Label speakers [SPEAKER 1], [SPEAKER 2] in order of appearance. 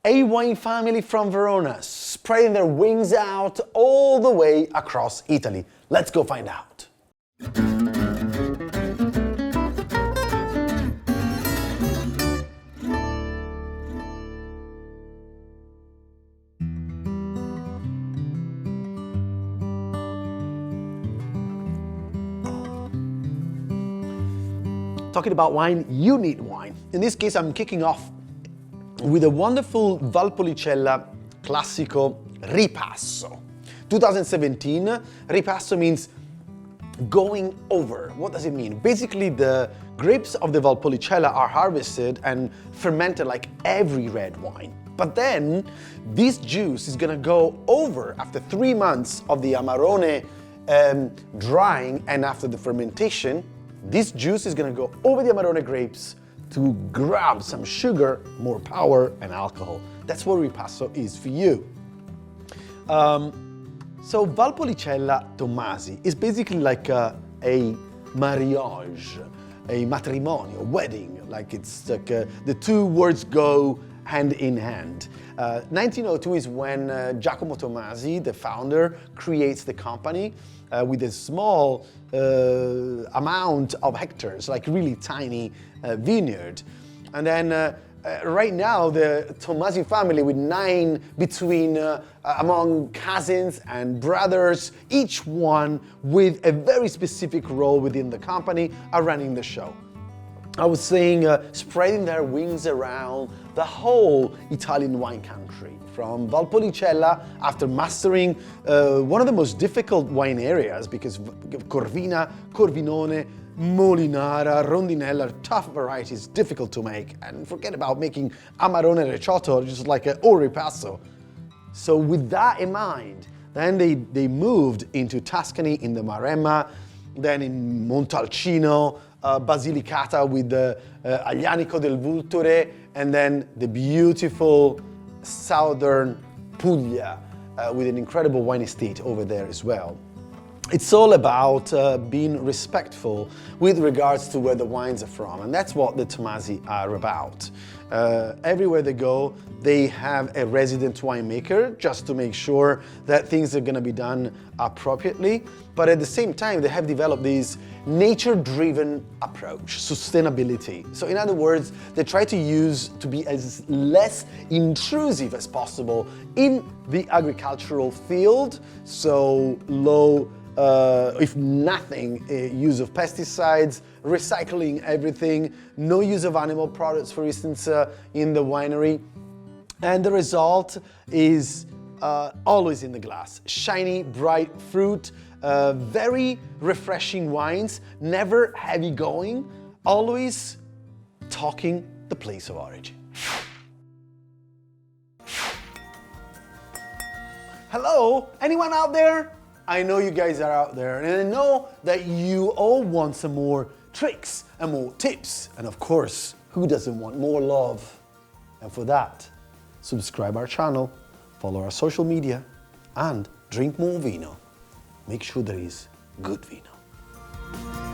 [SPEAKER 1] A wine family from Verona, spreading their wings out all the way across Italy. Let's go find out. Talking about wine, you need wine. In this case, I'm kicking off with a wonderful Valpolicella Classico Ripasso. 2017, Ripasso means going over. What does it mean? Basically, the grapes of the Valpolicella are harvested and fermented like every red wine. But then, this juice is gonna go over after 3 months of the Amarone drying and after the fermentation. This juice is gonna go over the Amarone grapes to grab some sugar, more power, and alcohol. That's what Ripasso is for you. So Valpolicella Tommasi is basically like a mariage, a matrimonio, a wedding. Like it's like the two words go hand in hand. 1902 is when Giacomo Tommasi, the founder, creates the company with a small amount of hectares, like really tiny vineyard. And then right now, the Tommasi family with 9 between among cousins and brothers, each one with a very specific role within the company, are running the show. I was saying spreading their wings around the whole Italian wine country, from Valpolicella, after mastering one of the most difficult wine areas, because Corvina, Corvinone, Molinara, Rondinella are tough varieties, difficult to make, and forget about making Amarone Recioto, just like a Ripasso. So with that in mind, then they moved into Tuscany in the Maremma, then in Montalcino, Basilicata with the Aglianico del Vulture, and then the beautiful southern Puglia with an incredible wine estate over there as well. It's all about being respectful with regards to where the wines are from, and that's what the Tommasi are about. Everywhere they go, they have a resident winemaker just to make sure that things are going to be done appropriately, but at the same time, they have developed this nature-driven approach, sustainability. So in other words, they try to be as less intrusive as possible in the agricultural field, so low if nothing, use of pesticides, recycling everything, no use of animal products, for instance, in the winery. And the result is always in the glass. Shiny, bright fruit, very refreshing wines, never heavy going, always talking the place of origin. Hello, anyone out there? I know you guys are out there, and I know that you all want some more tricks and more tips. And of course, who doesn't want more love? And for that, subscribe our channel, follow our social media, and drink more vino. Make sure there is good vino.